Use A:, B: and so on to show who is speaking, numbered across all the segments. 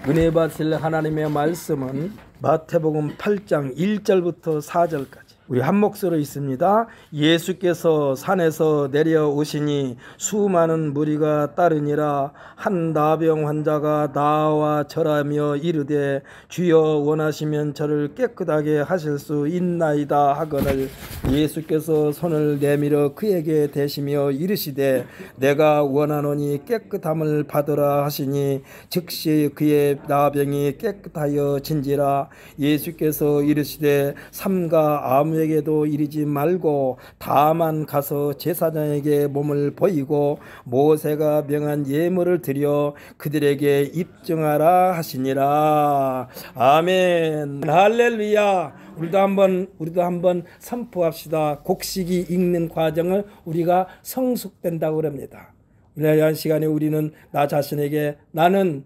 A: 은혜 받으실 하나님의 말씀은 마태복음 8장 1절부터 4절까지 우리 한 목소리로 있습니다. 예수께서 산에서 내려오시니 수많은 무리가 따르니라. 한 나병 환자가 나와 절하며 이르되 주여 원하시면 저를 깨끗하게 하실 수 있나이다 하거늘 예수께서 손을 내밀어 그에게 대시며 이르시되 내가 원하노니 깨끗함을 받으라 하시니 즉시 그의 나병이 깨끗하여 진지라. 예수께서 이르시되 삼가 아무에게도 이르지 말고 다만 가서 제사장에게 몸을 보이고 모세가 명한 예물을 드려 그들에게 입증하라 하시니라. 아멘. 할렐루야. 우리도 한번 선포합시다. 곡식이 익는 과정을 우리가 성숙된다고 그럽니다. 이런 시간에 우리는 나 자신에게 나는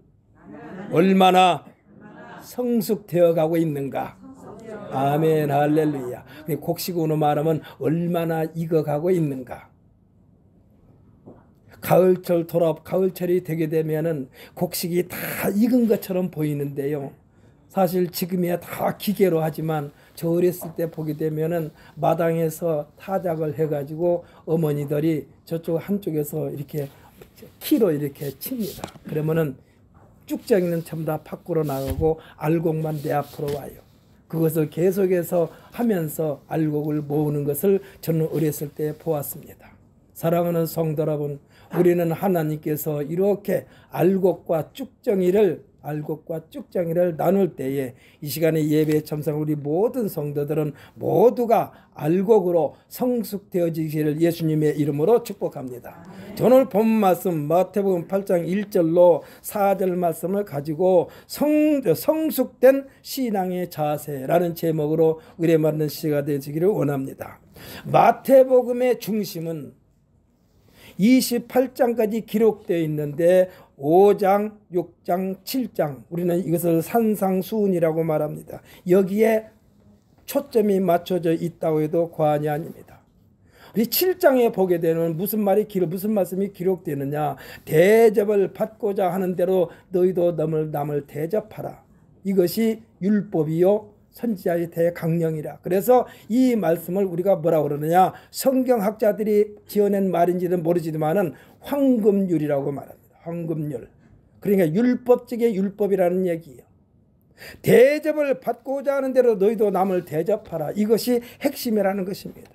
A: 얼마나 성숙되어 가고 있는가. 아멘. 할렐루야. 곡식으로 말하면 얼마나 익어가고 있는가. 가을철이 되게 되면은 곡식이 다 익은 것처럼 보이는데요. 사실 지금이야 다 기계로 하지만 저 어렸을 때 보게 되면은 마당에서 타작을 해가지고 어머니들이 저쪽 한쪽에서 이렇게 키로 이렇게 칩니다. 그러면은 쭉정이는 전부 다 밖으로 나가고 알곡만 내 앞으로 와요. 그것을 계속해서 하면서 알곡을 모으는 것을 저는 어렸을 때 보았습니다. 사랑하는 성도 여러분, 우리는 하나님께서 이렇게 알곡과 쭉정이를 나눌 때에 이 시간에 예배에 참석한 우리 모든 성도들은 모두가 알곡으로 성숙되어지기를 예수님의 이름으로 축복합니다. 오늘 본 말씀 마태복음 8장 1절로 4절 말씀을 가지고 성숙된 신앙의 자세라는 제목으로 은혜 받는 시가 되시기를 원합니다. 마태복음의 중심은 28장까지 기록되어 있는데 5장, 6장, 7장 우리는 이것을 산상수훈이라고 말합니다. 여기에 초점이 맞춰져 있다고 해도 과언이 아닙니다. 우리 7장에 보게 되면 무슨 말씀이 기록되느냐. 대접을 받고자 하는 대로 너희도 남을 대접하라. 이것이 율법이요 선지자의 대강령이라. 그래서 이 말씀을 우리가 뭐라고 그러느냐. 성경학자들이 지어낸 말인지는 모르지만은 황금률이라고 말합니다. 황금률. 그러니까 율법적의 율법이라는 얘기예요. 대접을 받고자 하는 대로 너희도 남을 대접하라. 이것이 핵심이라는 것입니다.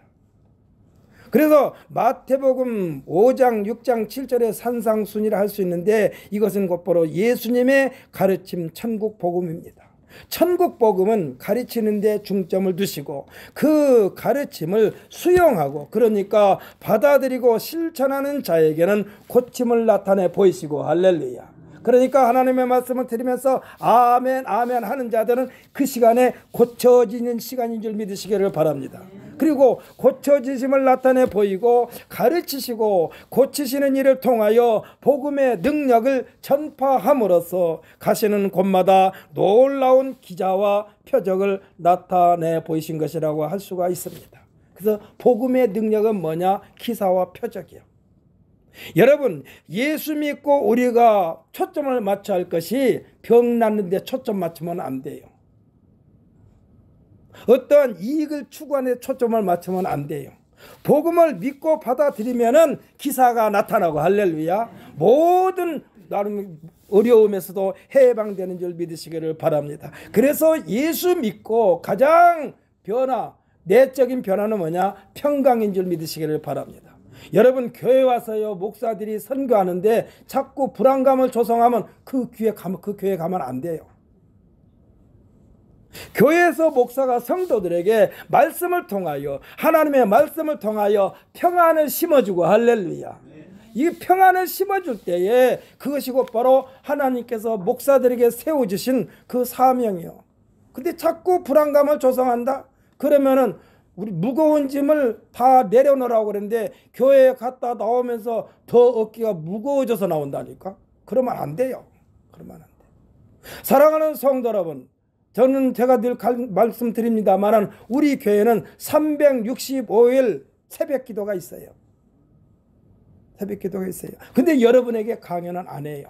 A: 그래서 마태복음 5장, 6장, 7절의 산상순이라 할 수 있는데 이것은 곧바로 예수님의 가르침 천국 복음입니다. 천국 복음은 가르치는 데 중점을 두시고 그 가르침을 수용하고 그러니까 받아들이고 실천하는 자에게는 고침을 나타내 보이시고 할렐루야. 그러니까 하나님의 말씀을 들으면서 아멘 아멘 하는 자들은 그 시간에 고쳐지는 시간인 줄 믿으시기를 바랍니다. 그리고 고쳐지심을 나타내 보이고 가르치시고 고치시는 일을 통하여 복음의 능력을 전파함으로써 가시는 곳마다 놀라운 기자와 표적을 나타내 보이신 것이라고 할 수가 있습니다. 그래서 복음의 능력은 뭐냐? 기사와 표적이요. 여러분, 예수 믿고 우리가 초점을 맞춰야 할 것이 병 낫는 데 초점 맞추면 안 돼요. 어떠한 이익을 추구하는 데 초점을 맞추면 안 돼요. 복음을 믿고 받아들이면은 기사가 나타나고 할렐루야. 모든 나름 어려움에서도 해방되는 줄 믿으시기를 바랍니다. 그래서 예수 믿고 가장 내적인 변화는 뭐냐? 평강인 줄 믿으시기를 바랍니다. 여러분, 교회 와서요 목사들이 선교하는데 자꾸 불안감을 조성하면 그 교회 가면 안 돼요. 교회에서 목사가 성도들에게 말씀을 통하여 하나님의 말씀을 통하여 평안을 심어주고 할렐루야. 이 평안을 심어줄 때에 그것이 곧바로 하나님께서 목사들에게 세워주신 그 사명이요. 근데 자꾸 불안감을 조성한다? 그러면은 우리 무거운 짐을 다 내려놓으라고 그랬는데 교회에 갔다 나오면서 더 어깨가 무거워져서 나온다니까? 그러면 안 돼요. 그러면 안 돼. 사랑하는 성도 여러분, 저는 제가 늘 말씀드립니다만 우리 교회는 365일 새벽 기도가 있어요. 새벽 기도가 있어요. 근데 여러분에게 강연은 안 해요.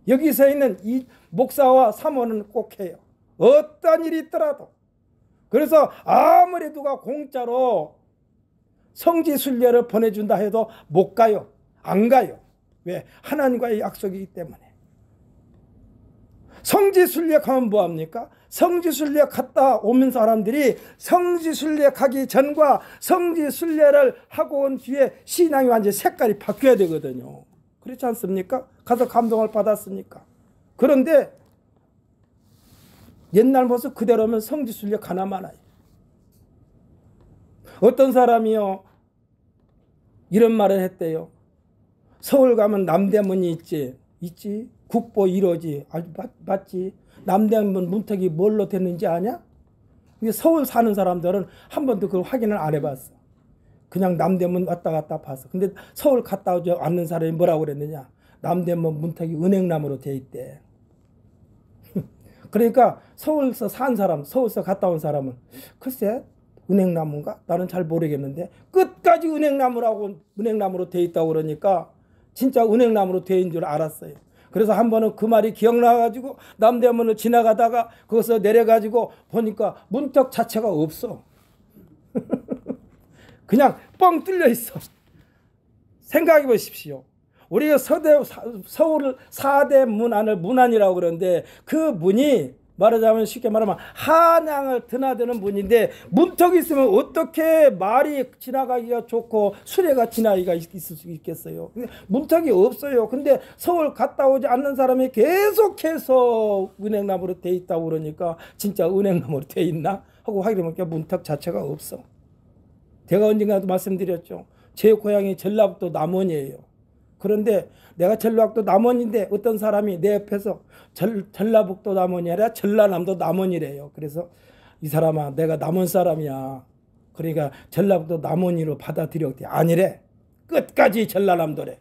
A: 여기서 있는 이 목사와 사모는 꼭 해요. 어떤 일이 있더라도. 그래서 아무리 누가 공짜로 성지순례를 보내준다 해도 못 가요. 안 가요. 왜? 하나님과의 약속이기 때문에. 성지순례 가면 뭐합니까? 성지순례 갔다 오는 사람들이 성지순례 가기 전과 성지순례를 하고 온 뒤에 신앙이 완전히 색깔이 바뀌어야 되거든요. 그렇지 않습니까? 가서 감동을 받았으니까. 그런데 옛날 모습 그대로면 성지순례 가나 마나요. 어떤 사람이요 이런 말을 했대요. 서울 가면 남대문이 있지. 국보 1호지. 아주 맞지. 남대문 문턱이 뭘로 됐는지 아냐? 근데 서울 사는 사람들은 한 번도 그걸 확인을 안 해봤어. 그냥 남대문 왔다 갔다 봤어. 근데 서울 갔다 오지 않는 사람이 뭐라고 그랬느냐? 남대문 문턱이 은행나무로 돼 있대. 그러니까 서울서 산 사람, 서울서 갔다 온 사람은 글쎄 은행나무인가? 나는 잘 모르겠는데 끝까지 은행나무로 돼 있다고 그러니까 진짜 은행나무로 돼 있는 줄 알았어요. 그래서 한 번은 그 말이 기억나가지고 남대문을 지나가다가 거기서 내려가지고 보니까 문턱 자체가 없어. 그냥 뻥 뚫려 있어. 생각해 보십시오. 우리가 서울 4대 문안이라고 그러는데 그 문이 말하자면 쉽게 말하면 한양을 드나드는 문인데 문턱이 있으면 어떻게 말이 지나가기가 좋고 수레가 지나기가 있을 수 있겠어요. 문턱이 없어요. 근데 서울 갔다 오지 않는 사람이 계속해서 은행나무로 돼 있다고 그러니까 진짜 은행나무로 돼 있나 하고 확인해보니까 문턱 자체가 없어. 제가 언젠가도 말씀드렸죠. 제 고향이 전라북도 남원이에요. 그런데 내가 전라북도 남원인데 어떤 사람이 내 옆에서 전라북도 남원이 아니라 전라남도 남원이래요. 그래서 이 사람아 내가 남원 사람이야. 그러니까 전라북도 남원이로 받아들여. 아니래. 끝까지 전라남도래.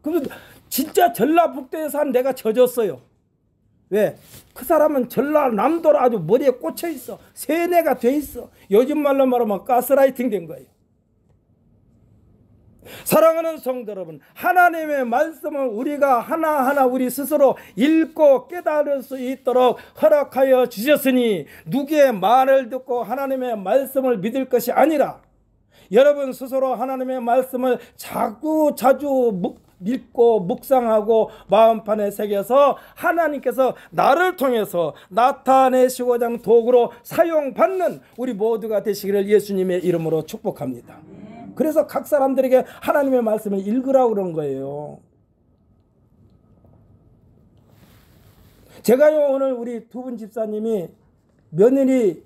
A: 그럼 진짜 전라북도에 산 내가 져줬어요. 왜? 그 사람은 전라남도로 아주 머리에 꽂혀 있어. 세뇌가 돼 있어. 요즘 말로 말하면 가스라이팅 된 거예요. 사랑하는 성도 여러분, 하나님의 말씀을 우리가 하나하나 우리 스스로 읽고 깨달을 수 있도록 허락하여 주셨으니 누구의 말을 듣고 하나님의 말씀을 믿을 것이 아니라 여러분 스스로 하나님의 말씀을 자주 믿고 묵상하고 마음판에 새겨서 하나님께서 나를 통해서 나타내시고자 하는 도구로 사용받는 우리 모두가 되시기를 예수님의 이름으로 축복합니다. 그래서 각 사람들에게 하나님의 말씀을 읽으라고 그런 거예요. 제가요 오늘 우리 두 분 집사님이 며느리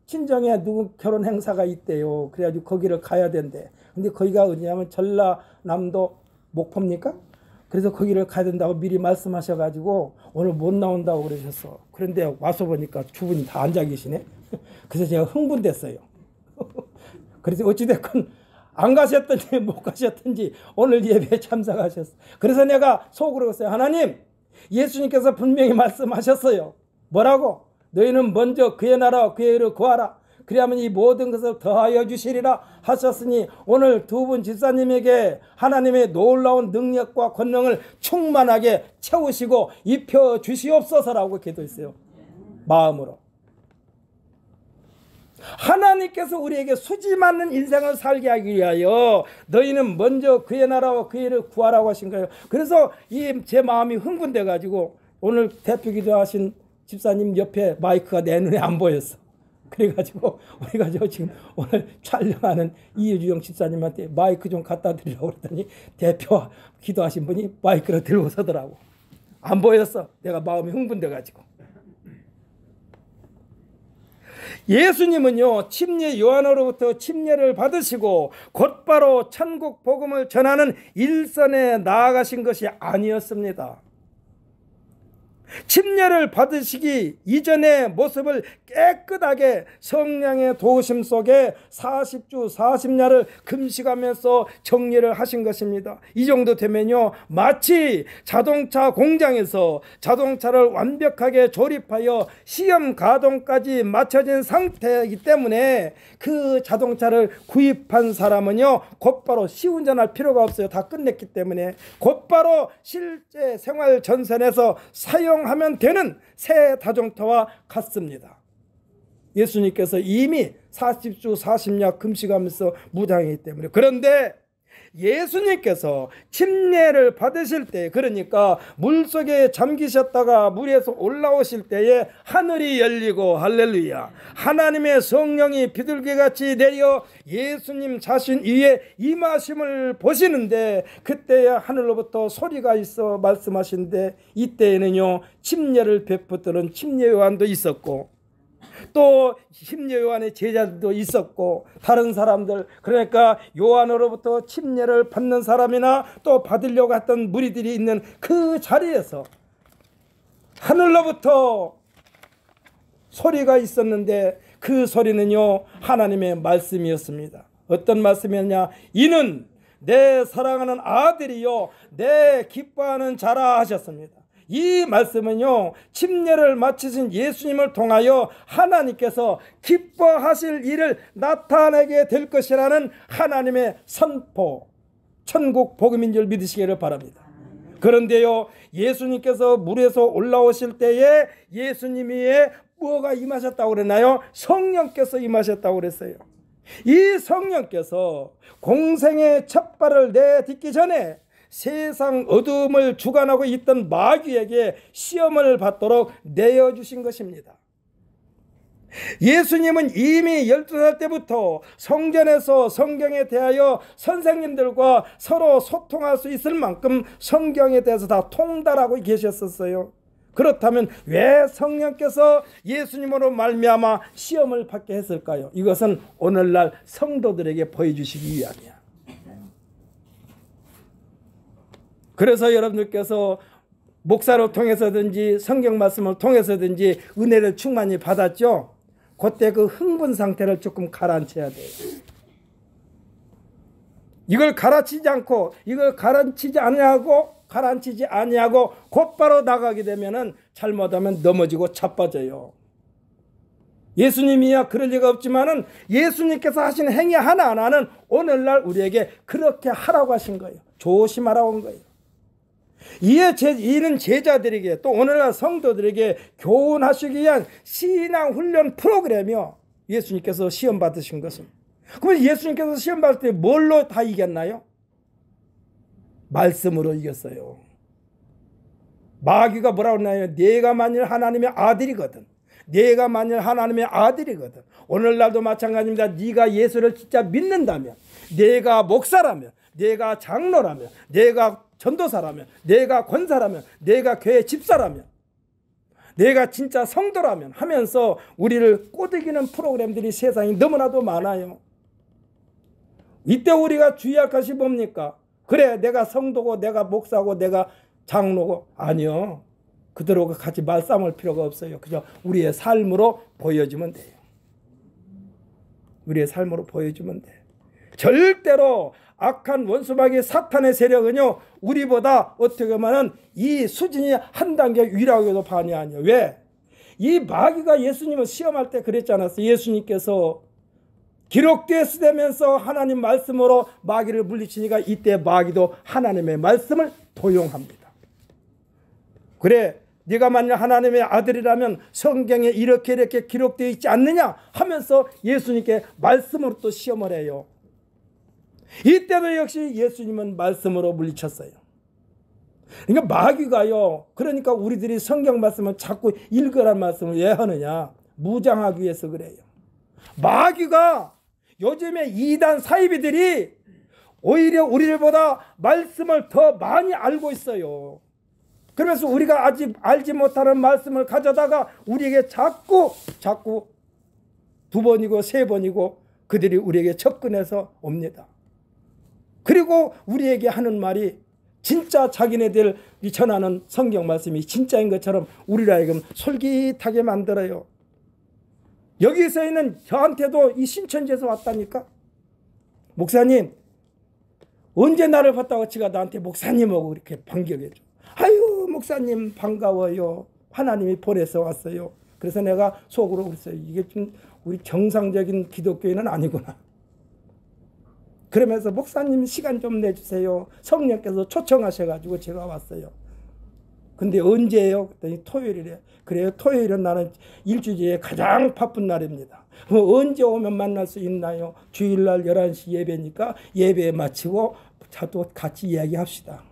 A: 친정에 누구 결혼 행사가 있대요. 그래가지고 거기를 가야 된대. 근데 거기가 어디냐면 전라남도 목포입니까? 그래서 거기를 가야 된다고 미리 말씀하셔가지고 오늘 못 나온다고 그러셨어. 그런데 와서 보니까 두 분이 다 앉아 계시네. 그래서 제가 흥분됐어요. 그래서 어찌됐건 안 가셨든지 못 가셨든지 오늘 예배에 참석하셨어. 그래서 내가 속으로 했어요. 하나님, 예수님께서 분명히 말씀하셨어요. 뭐라고? 너희는 먼저 그의 나라와 그의 의를 구하라. 그리하면 이 모든 것을 더하여 주시리라 하셨으니 오늘 두 분 집사님에게 하나님의 놀라운 능력과 권능을 충만하게 채우시고 입혀 주시옵소서라고 기도했어요. 마음으로. 하나님께서 우리에게 수지 맞는 인생을 살게 하기 위하여 너희는 먼저 그의 나라와 그의 의를 구하라고 하신 거예요. 그래서 제 마음이 흥분돼 가지고 오늘 대표 기도하신 집사님 옆에 마이크가 내 눈에 안 보였어. 그래가지고 우리가 지금 오늘 촬영하는 이유주영 집사님한테 마이크 좀 갖다 드리라고 그랬더니 대표 기도하신 분이 마이크를 들고 서더라고. 안 보였어. 내가 마음이 흥분돼 가지고. 예수님은요 침례 요한으로부터 침례를 받으시고 곧바로 천국 복음을 전하는 일선에 나아가신 것이 아니었습니다. 침례를 받으시기 이전의 모습을 깨끗하게 성령의 도우심 속에 40주 40야를 금식하면서 정리를 하신 것입니다. 이 정도 되면요 마치 자동차 공장에서 자동차를 완벽하게 조립하여 시험 가동까지 마쳐진 상태이기 때문에 그 자동차를 구입한 사람은요 곧바로 시운전할 필요가 없어요. 다 끝냈기 때문에 곧바로 실제 생활 전선에서 사용 사용하면 되는 새 다정터와 같습니다. 예수님께서 이미 40주 40야 금식하면서 무장이기 때문에. 그런데 예수님께서 침례를 받으실 때, 그러니까 물속에 잠기셨다가 물에서 올라오실 때에 하늘이 열리고, 할렐루야, 하나님의 성령이 비둘기같이 내려 예수님 자신 위에 임하심을 보시는데, 그때에 하늘로부터 소리가 있어 말씀하시는데, 이때에는요 침례를 베푸던 침례 요한도 있었고, 또 침례 요한의 제자들도 있었고, 다른 사람들, 그러니까 요한으로부터 침례를 받는 사람이나 또 받으려고 했던 무리들이 있는 그 자리에서 하늘로부터 소리가 있었는데, 그 소리는요 하나님의 말씀이었습니다. 어떤 말씀이었냐? 이는 내 사랑하는 아들이요 내 기뻐하는 자라 하셨습니다. 이 말씀은요 침례를 마치신 예수님을 통하여 하나님께서 기뻐하실 일을 나타내게 될 것이라는 하나님의 선포, 천국 복음인 줄 믿으시기를 바랍니다. 그런데요 예수님께서 물에서 올라오실 때에 예수님 위에 뭐가 임하셨다고 그랬나요? 성령께서 임하셨다고 그랬어요. 이 성령께서 공생의 첫 발을 내딛기 전에 세상 어둠을 주관하고 있던 마귀에게 시험을 받도록 내어주신 것입니다. 예수님은 이미 12살 때부터 성전에서 성경에 대하여 선생님들과 서로 소통할 수 있을 만큼 성경에 대해서 다 통달하고 계셨었어요. 그렇다면 왜 성령께서 예수님으로 말미암아 시험을 받게 했을까요? 이것은 오늘날 성도들에게 보여주시기 위함이야. 그래서 여러분들께서 목사를 통해서든지 성경 말씀을 통해서든지 은혜를 충만히 받았죠. 그때 그 흥분 상태를 조금 가라앉혀야 돼요. 이걸 가라앉히지 않고, 이걸 가라앉히지 아니하고 곧바로 나가게 되면은 잘못하면 넘어지고 자빠져요. 예수님이야 그럴 리가 없지만은 예수님께서 하신 행위 하나하나는 오늘날 우리에게 그렇게 하라고 하신 거예요. 조심하라고 한 거예요. 이는 제자들에게, 또 오늘날 성도들에게 교훈하시기 위한 신앙훈련 프로그램이요. 예수님께서 시험 받으신 것은. 그럼 예수님께서 시험 받을 때 뭘로 다 이겼나요? 말씀으로 이겼어요. 마귀가 뭐라고 했나요? 네가 만일 하나님의 아들이거든. 네가 만일 하나님의 아들이거든. 오늘날도 마찬가지입니다. 네가 예수를 진짜 믿는다면, 네가 목사라면, 네가 장로라면, 네가 전도사라면, 내가 권사라면, 내가 교회 집사라면, 내가 진짜 성도라면 하면서 우리를 꼬드기는 프로그램들이 세상에 너무나도 많아요. 이때 우리가 주의할 것이 뭡니까? 그래 내가 성도고 내가 목사고 내가 장로고, 아니요. 그대로 같이 말싸움할 필요가 없어요. 그저 우리의 삶으로 보여주면 돼요. 우리의 삶으로 보여주면 돼. 절대로 악한 원수마귀 사탄의 세력은요 우리보다 어떻게 보면 이 수준이 한 단계 위라고 해도 반이 아니에요. 왜? 이 마귀가 예수님을 시험할 때 그랬지 않았어요? 예수님께서 기록되었으면서 하나님 말씀으로 마귀를 물리치니까 이때 마귀도 하나님의 말씀을 도용합니다. 그래 네가 만약 하나님의 아들이라면 성경에 이렇게 기록되어 있지 않느냐 하면서 예수님께 말씀으로 또 시험을 해요. 이때도 역시 예수님은 말씀으로 물리쳤어요. 그러니까 마귀가요, 그러니까 우리들이 성경 말씀을 자꾸 읽으란 말씀을 왜 하느냐? 무장하기 위해서 그래요. 마귀가 요즘에 이단 사이비들이 오히려 우리들보다 말씀을 더 많이 알고 있어요. 그러면서 우리가 아직 알지 못하는 말씀을 가져다가 우리에게 자꾸 두 번이고 세 번이고 그들이 우리에게 접근해서 옵니다. 그리고 우리에게 하는 말이 진짜 자기네들이 전하는 성경 말씀이 진짜인 것처럼 우리를 하여금 솔깃하게 만들어요. 여기서 있는 저한테도 이 신천지에서 왔다니까. 목사님 언제 나를 봤다고 지가 나한테 목사님하고 이렇게 반격해줘. 아유 목사님 반가워요. 하나님이 보내서 왔어요. 그래서 내가 속으로 그랬어요. 이게 좀 우리 정상적인 기독교인은 아니구나. 그러면서 목사님 시간 좀 내주세요. 성령께서 초청하셔가지고 제가 왔어요. 근데 언제예요? 그랬더니 토요일이래. 그래요. 토요일은 나는 일주일에 가장 바쁜 날입니다. 언제 오면 만날 수 있나요? 주일날 11시 예배니까 예배 마치고 또 같이 이야기합시다.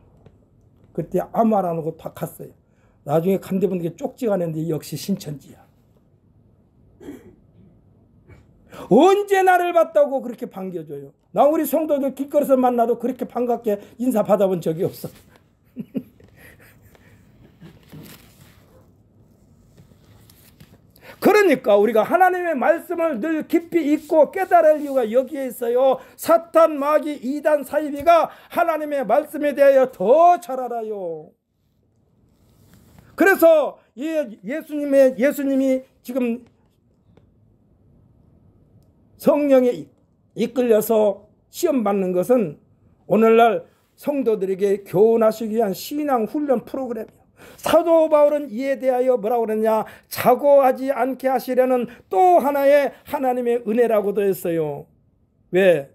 A: 그때 아무 말 안 하고 다 갔어요. 나중에 간데 보니까 쪽지가 났는데 역시 신천지야. 언제 나를 봤다고 그렇게 반겨줘요. 나 우리 성도들 길거리에서 만나도 그렇게 반갑게 인사 받아본 적이 없어. 그러니까 우리가 하나님의 말씀을 늘 깊이 읽고 깨달을 이유가 여기에 있어요. 사탄, 마귀, 이단, 사이비가 하나님의 말씀에 대하여 더 잘 알아요. 그래서 예수님이 지금 성령에 이끌려서 시험 받는 것은 오늘날 성도들에게 교훈하시기 위한 신앙 훈련 프로그램이에요. 사도 바울은 이에 대하여 뭐라고 그러냐? 자고하지 않게 하시려는 또 하나의 하나님의 은혜라고도 했어요. 왜?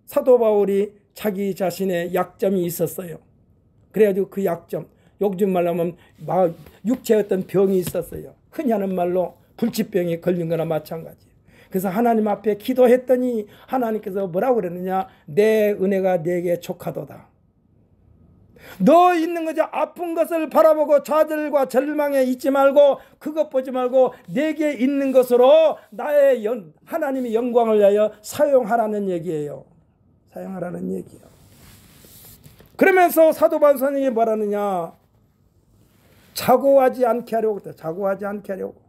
A: 사도 바울이 자기 자신의 약점이 있었어요. 그래가지고 그 약점, 요즘 말로 하면 육체의 어떤 병이 있었어요. 흔히 하는 말로 불치병이 걸린 거나 마찬가지. 그래서 하나님 앞에 기도했더니 하나님께서 뭐라고 그랬느냐? 내 은혜가 내게 족하도다. 너 있는 거죠. 아픈 것을 바라보고 좌절과 절망에 있지 말고 그것 보지 말고 내게 있는 것으로 나의 하나님의 영광을 위하여 사용하라는 얘기예요. 사용하라는 얘기예요. 그러면서 사도 바울 선생님이 뭐라느냐? 자고하지 않게 하려고 그랬다. 자고하지 않게 하려고.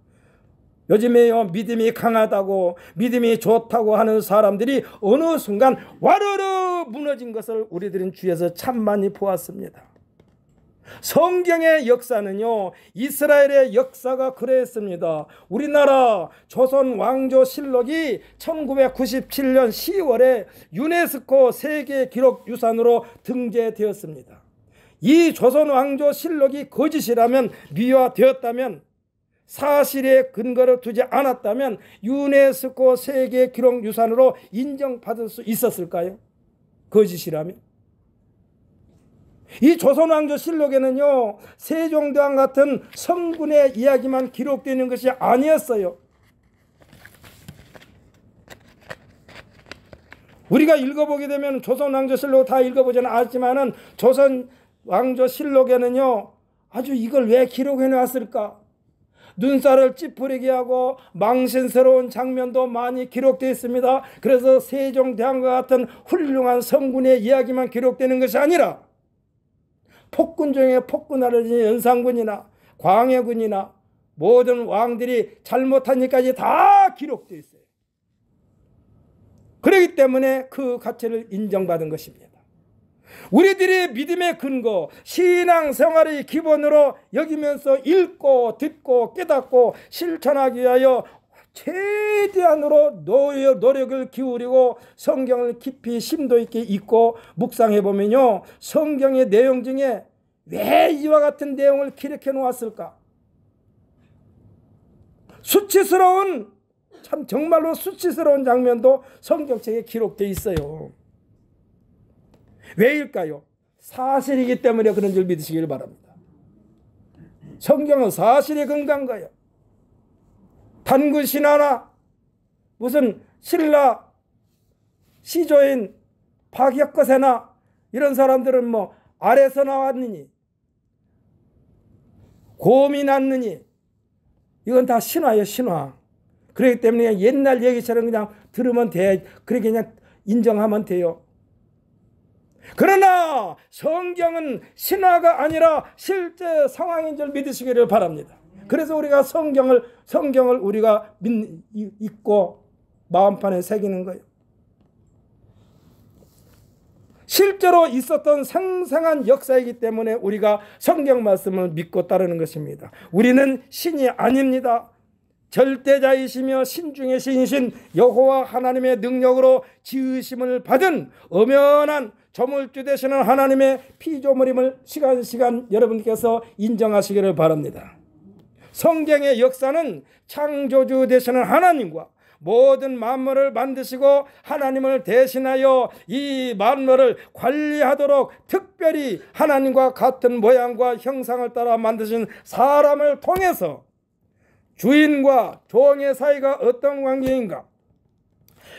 A: 요즘에요, 믿음이 강하다고 믿음이 좋다고 하는 사람들이 어느 순간 와르르 무너진 것을 우리들은 주위에서 참 많이 보았습니다. 성경의 역사는요, 이스라엘의 역사가 그랬습니다. 우리나라 조선 왕조실록이 1997년 10월에 유네스코 세계 기록 유산으로 등재되었습니다. 이 조선 왕조실록이 거짓이라면, 미화되었다면, 사실에 근거를 두지 않았다면 유네스코 세계 기록 유산으로 인정받을 수 있었을까요? 거짓이라면. 이 조선왕조실록에는요, 세종대왕 같은 성군의 이야기만 기록되는 것이 아니었어요. 우리가 읽어보게 되면 조선왕조실록 다 읽어보지는 않았지만은 조선왕조실록에는요, 아주 이걸 왜 기록해 놨을까? 눈살을 찌푸리게 하고 망신스러운 장면도 많이 기록되어 있습니다. 그래서 세종대왕과 같은 훌륭한 성군의 이야기만 기록되는 것이 아니라 폭군 중에 폭군하는 연산군이나 광해군이나 모든 왕들이 잘못한 일까지 다 기록되어 있어요. 그렇기 때문에 그 가치를 인정받은 것입니다. 우리들의 믿음의 근거, 신앙생활의 기본으로 여기면서 읽고 듣고 깨닫고 실천하기 위하여 최대한으로 노력을 기울이고 성경을 깊이 심도 있게 읽고 묵상해 보면요, 성경의 내용 중에 왜 이와 같은 내용을 기록해 놓았을까? 수치스러운, 참 정말로 수치스러운 장면도 성경책에 기록되어 있어요. 왜일까요? 사실이기 때문에 그런 줄 믿으시길 바랍니다. 성경은 사실에 근거한 거예요. 단군신하나 무슨 신라 시조인 박혁거세나 이런 사람들은 뭐 아래서 나왔느니 곰이 났느니 이건 다 신화예요. 신화. 그렇기 때문에 옛날 얘기처럼 그냥 들으면 돼. 그렇게 그냥 인정하면 돼요. 그러나 성경은 신화가 아니라 실제 상황인 줄 믿으시기를 바랍니다. 그래서 우리가 성경을 우리가 읽고 마음판에 새기는 거예요. 실제로 있었던 생생한 역사이기 때문에 우리가 성경 말씀을 믿고 따르는 것입니다. 우리는 신이 아닙니다. 절대자이시며 신중의 신이신 여호와 하나님의 능력으로 지으심을 받은 엄연한 조물주 되시는 하나님의 피조물임을 시간 여러분께서 인정하시기를 바랍니다. 성경의 역사는 창조주 되시는 하나님과 모든 만물을 만드시고 하나님을 대신하여 이 만물을 관리하도록 특별히 하나님과 같은 모양과 형상을 따라 만드신 사람을 통해서 주인과 종의 사이가 어떤 관계인가,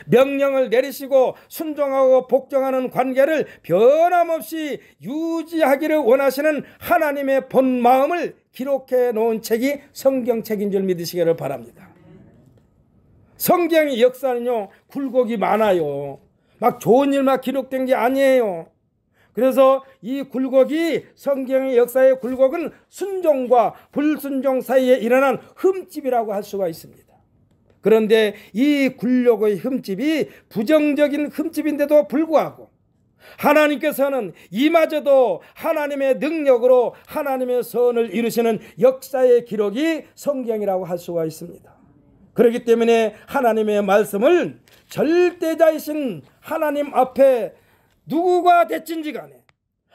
A: 명령을 내리시고 순종하고 복종하는 관계를 변함없이 유지하기를 원하시는 하나님의 본 마음을 기록해 놓은 책이 성경책인 줄 믿으시기를 바랍니다. 성경의 역사는요, 굴곡이 많아요. 막 좋은 일만 기록된 게 아니에요. 그래서 이 굴곡이, 성경의 역사의 굴곡은 순종과 불순종 사이에 일어난 흠집이라고 할 수가 있습니다. 그런데 이 굴곡의 흠집이 부정적인 흠집인데도 불구하고 하나님께서는 이마저도 하나님의 능력으로 하나님의 선을 이루시는 역사의 기록이 성경이라고 할 수가 있습니다. 그렇기 때문에 하나님의 말씀을 절대자이신 하나님 앞에 누구가 됐든지 간에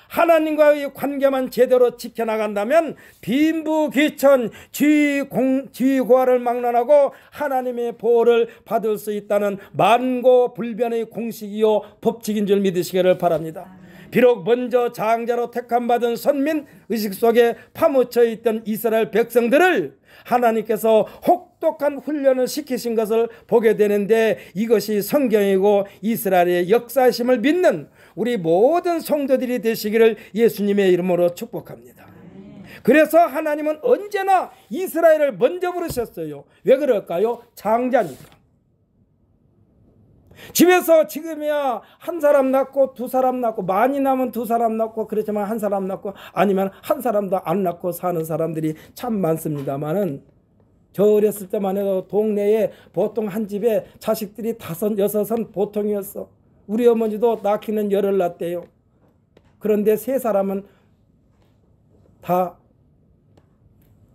A: 하나님과의 관계만 제대로 지켜나간다면 빈부귀천, 지위고하를 막론하고 하나님의 보호를 받을 수 있다는 만고불변의 공식이요 법칙인 줄 믿으시기를 바랍니다. 비록 먼저 장자로 택함받은 선민 의식 속에 파묻혀 있던 이스라엘 백성들을 하나님께서 혹독한 훈련을 시키신 것을 보게 되는데, 이것이 성경이고 이스라엘의 역사심을 믿는 우리 모든 성도들이 되시기를 예수님의 이름으로 축복합니다. 그래서 하나님은 언제나 이스라엘을 먼저 부르셨어요. 왜 그럴까요? 장자니까. 집에서 지금이야 한 사람 낳고 두 사람 낳고, 많이 낳으면 두 사람 낳고, 그렇지만 한 사람 낳고, 아니면 한 사람도 안 낳고 사는 사람들이 참 많습니다만은, 저 어렸을 때만 해도 동네에 보통 한 집에 자식들이 5, 6은 보통이었어. 우리 어머니도 낳기는 10을 낳았대요. 그런데 3사람은 다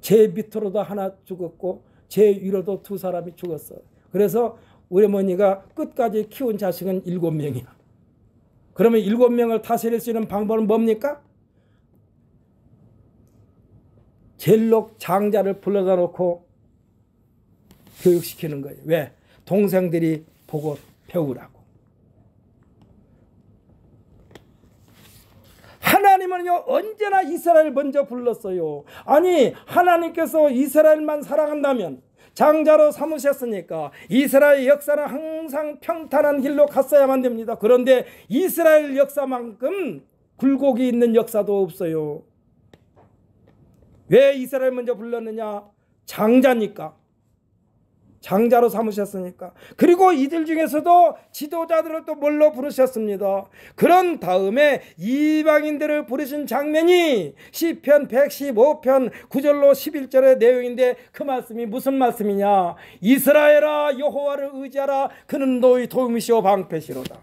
A: 제 밑으로도 하나 죽었고 제 위로도 2사람이 죽었어. 그래서 우리 어머니가 끝까지 키운 자식은 7명이야. 그러면 7명을 다스릴 수 있는 방법은 뭡니까? 젤록 장자를 불러다 놓고 교육시키는 거예요. 왜? 동생들이 보고 배우라고. 하나님은요, 언제나 이스라엘 먼저 불렀어요. 아니, 하나님께서 이스라엘만 사랑한다면, 장자로 삼으셨으니까 이스라엘 역사는 항상 평탄한 길로 갔어야만 됩니다. 그런데 이스라엘 역사만큼 굴곡이 있는 역사도 없어요. 왜 이스라엘 먼저 불렀느냐? 장자니까. 장자로 삼으셨으니까. 그리고 이들 중에서도 지도자들을 또 뭘로 부르셨습니다. 그런 다음에 이방인들을 부르신 장면이 시편 115편 9절로 11절의 내용인데, 그 말씀이 무슨 말씀이냐? 이스라엘아, 여호와를 의지하라. 그는 너희 도움이시오 방패시로다.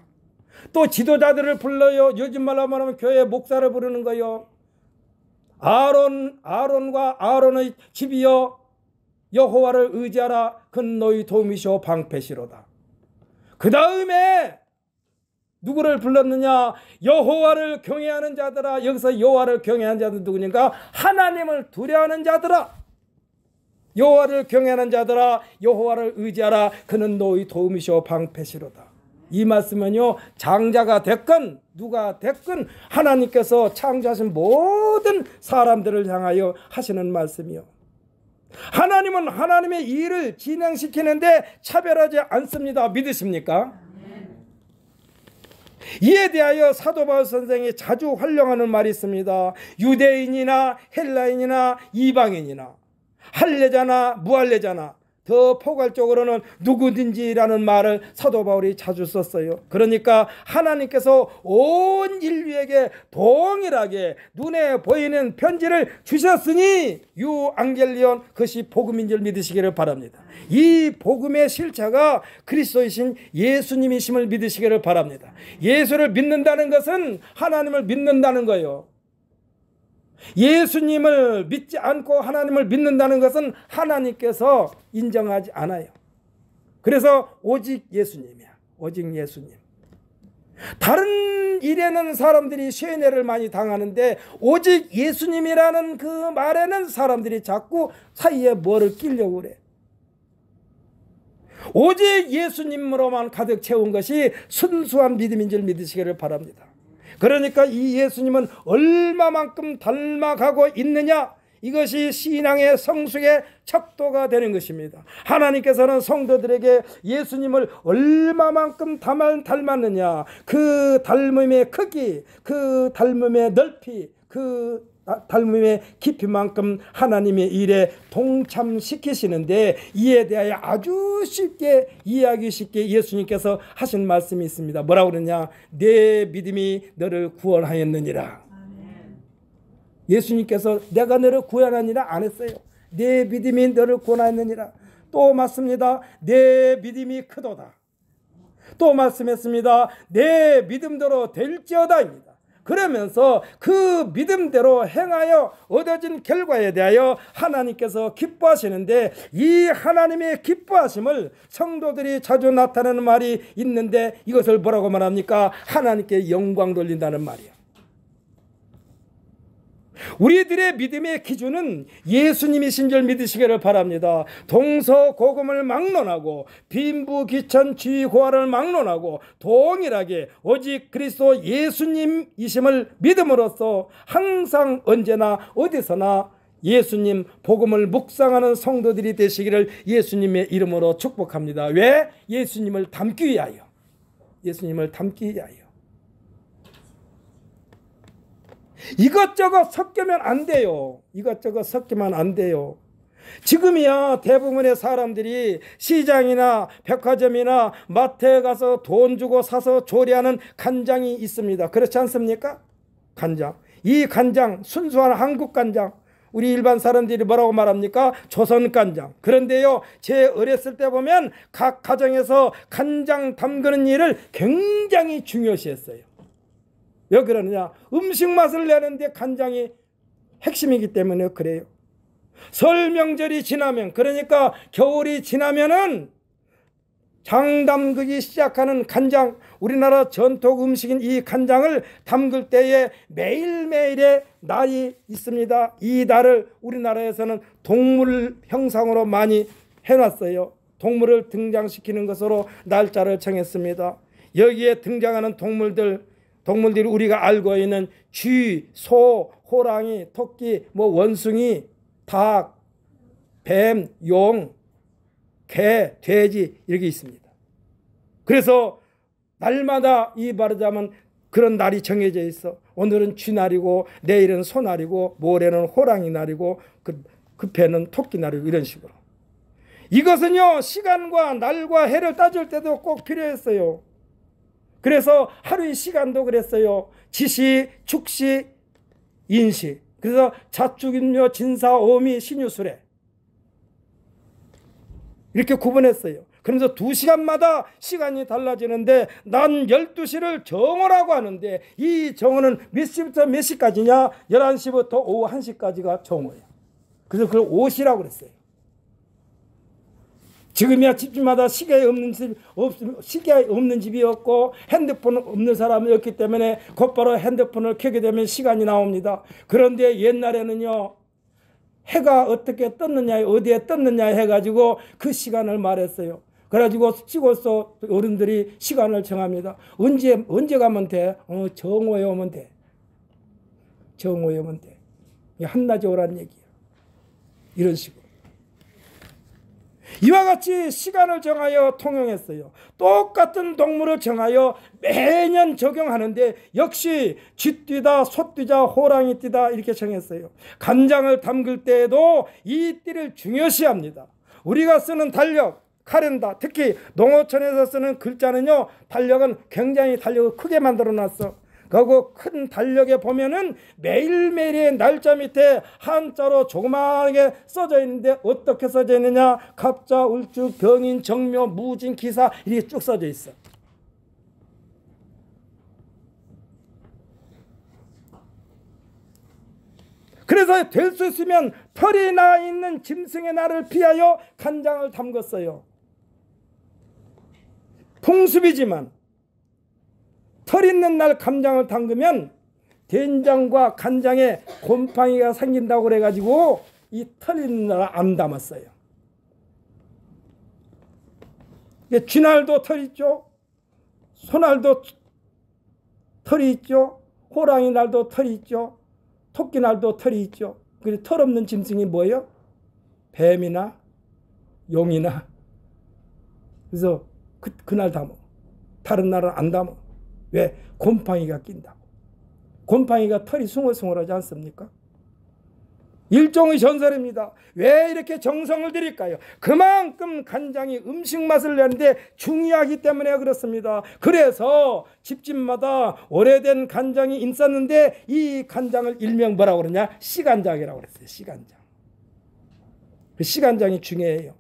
A: 또 지도자들을 불러요. 요즘 말로 말하면 교회 목사를 부르는 거요. 아론과 아론의 집이여, 여호와를 의지하라. 그는 너희 도움이시오 방패시로다. 그 다음에 누구를 불렀느냐? 여호와를 경외하는 자들아. 여기서 여호와를 경외하는 자들은 누구니까? 하나님을 두려워하는 자들아. 여호와를 경외하는 자들아, 여호와를 의지하라. 그는 너희 도움이시오 방패시로다. 이 말씀은요, 장자가 됐건 누가 됐건 하나님께서 창조하신 모든 사람들을 향하여 하시는 말씀이요. 하나님은 하나님의 일을 진행시키는데 차별하지 않습니다. 믿으십니까? 이에 대하여 사도 바울 선생이 자주 활용하는 말이 있습니다. 유대인이나 헬라인이나 이방인이나 할례자나 무할례자나, 더 포괄적으로는 누구든지라는 말을 사도 바울이 자주 썼어요. 그러니까 하나님께서 온 인류에게 동일하게 눈에 보이는 편지를 주셨으니 유앙겔리온, 그것이 복음인 줄 믿으시기를 바랍니다. 이 복음의 실체가 그리스도이신 예수님이심을 믿으시기를 바랍니다. 예수를 믿는다는 것은 하나님을 믿는다는 거예요. 예수님을 믿지 않고 하나님을 믿는다는 것은 하나님께서 인정하지 않아요. 그래서 오직 예수님이야. 오직 예수님. 다른 일에는 사람들이 쇠뇌를 많이 당하는데 오직 예수님이라는 그 말에는 사람들이 자꾸 사이에 뭐를 끼려고 그래. 오직 예수님으로만 가득 채운 것이 순수한 믿음인 줄 믿으시기를 바랍니다. 그러니까 이 예수님은 얼마만큼 닮아가고 있느냐, 이것이 신앙의 성숙의 척도가 되는 것입니다. 하나님께서는 성도들에게 예수님을 얼마만큼 닮았느냐, 그 닮음의 크기, 그 닮음의 넓이, 그 닮음의 깊이만큼 하나님의 일에 동참시키시는데, 이에 대하여 아주 쉽게 이해하기 쉽게 예수님께서 하신 말씀이 있습니다. 뭐라고 그러냐? 내 믿음이 너를 구원하였느니라. 예수님께서 내가 너를 구원하느니라 안 했어요. 내 믿음이 너를 구원하였느니라. 또 맞습니다. 내 믿음이 크도다. 또 말씀했습니다. 내 믿음대로 될지어다입니다. 그러면서 그 믿음대로 행하여 얻어진 결과에 대하여 하나님께서 기뻐하시는데, 이 하나님의 기뻐하심을 성도들이 자주 나타내는 말이 있는데, 이것을 뭐라고 말합니까? 하나님께 영광 돌린다는 말이에요. 우리들의 믿음의 기준은 예수님이신 줄 믿으시기를 바랍니다. 동서고금을 막론하고 빈부귀천지위고하를 막론하고 동일하게 오직 그리스도 예수님이심을 믿음으로써 항상 언제나 어디서나 예수님 복음을 묵상하는 성도들이 되시기를 예수님의 이름으로 축복합니다. 왜? 예수님을 닮기 위하여. 예수님을 닮기 위하여. 이것저것 섞이면 안 돼요. 이것저것 섞이면 안 돼요. 지금이야 대부분의 사람들이 시장이나 백화점이나 마트에 가서 돈 주고 사서 조리하는 간장이 있습니다. 그렇지 않습니까? 간장. 이 간장, 순수한 한국 간장, 우리 일반 사람들이 뭐라고 말합니까? 조선 간장. 그런데요, 제 어렸을 때 보면 각 가정에서 간장 담그는 일을 굉장히 중요시했어요. 왜 그러느냐? 음식 맛을 내는데 간장이 핵심이기 때문에 그래요. 설 명절이 지나면, 그러니까 겨울이 지나면은 장 담그기 시작하는 간장, 우리나라 전통 음식인 이 간장을 담글 때에 매일매일의 날이 있습니다. 이 날을 우리나라에서는 동물 형상으로 많이 해놨어요. 동물을 등장시키는 것으로 날짜를 정했습니다. 여기에 등장하는 동물들이 우리가 알고 있는 쥐, 소, 호랑이, 토끼, 원숭이, 닭, 뱀, 용, 개, 돼지 이렇게 있습니다. 그래서 날마다 이 말하자면 그런 날이 정해져 있어. 오늘은 쥐날이고 내일은 소날이고 모레는 호랑이 날이고 그패는 토끼 날이고 이런 식으로. 이것은요, 시간과 날과 해를 따질 때도 꼭 필요했어요. 그래서 하루의 시간도 그랬어요. 지시, 축시, 인시. 그래서 자축인묘, 진사, 오미, 신유술에 이렇게 구분했어요. 그래서 2시간마다 시간이 달라지는데, 난 12시를 정오라고 하는데, 이 정오는 몇 시부터 몇 시까지냐? 11시부터 오후 1시까지가 정오예요. 그래서 그걸 오시라고 그랬어요. 지금이야 집집마다 시계 없는 집이 없고 핸드폰 없는 사람이 없기 때문에 곧바로 핸드폰을 켜게 되면 시간이 나옵니다. 그런데 옛날에는요, 해가 어떻게 떴느냐, 어디에 떴느냐 해가지고 그 시간을 말했어요. 그래가지고 시골서 어른들이 시간을 정합니다. 언제 가면 돼? 정오에 오면 돼. 정오에 오면 돼. 한낮에 오란 얘기야. 이런 식으로. 이와 같이 시간을 정하여 통용했어요. 똑같은 동물을 정하여 매년 적용하는데, 역시 쥐띠다, 소띠다, 호랑이 띠다 이렇게 정했어요. 간장을 담글 때에도 이 띠를 중요시합니다. 우리가 쓰는 달력, 카렌다, 특히 농어촌에서 쓰는 글자는요, 달력은 굉장히 달력을 크게 만들어 놨어. 그리고 큰 달력에 보면은 매일매일의 날짜 밑에 한자로 조그마하게 써져 있는데, 어떻게 써져 있느냐? 갑자, 울주, 병인, 정묘, 무진, 기사 이렇게 쭉 써져 있어. 그래서 될 수 있으면 털이 나 있는 짐승의 날을 피하여 간장을 담궜어요. 풍습이지만 털 있는 날 간장을 담그면 된장과 간장에 곰팡이가 생긴다고 그래가지고 이 털 있는 날 안 담았어요. 쥐날도 털 있죠. 소날도 털이 있죠. 호랑이 날도 털이 있죠. 토끼 날도 털이 있죠. 그리고 털 없는 짐승이 뭐예요? 뱀이나 용이나. 그래서 그날 담어. 다른 날은 안 담어. 왜? 곰팡이가 낀다고. 곰팡이가 털이 숭얼숭얼하지 않습니까? 일종의 전설입니다. 왜 이렇게 정성을 들일까요? 그만큼 간장이 음식 맛을 내는데 중요하기 때문에 그렇습니다. 그래서 집집마다 오래된 간장이 있었는데 이 간장을 일명 뭐라고 그러냐? 시간장이라고 그랬어요. 시간장. 그 시간장이 중요해요.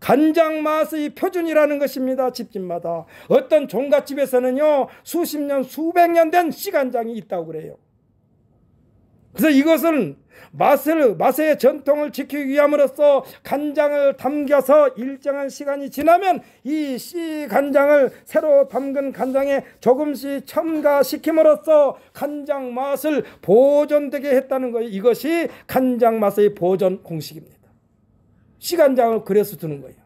A: 간장 맛의 표준이라는 것입니다. 집집마다. 어떤 종갓집에서는요, 수십 년, 수백 년 된 시간장이 있다고 그래요. 그래서 이것은 맛의 전통을 지키기 위함으로써 간장을 담겨서 일정한 시간이 지나면 이 시간장을 새로 담근 간장에 조금씩 첨가시킴으로써 간장 맛을 보존되게 했다는 거예요. 이것이 간장 맛의 보존 공식입니다. 시간장을 그래서 두는 거예요.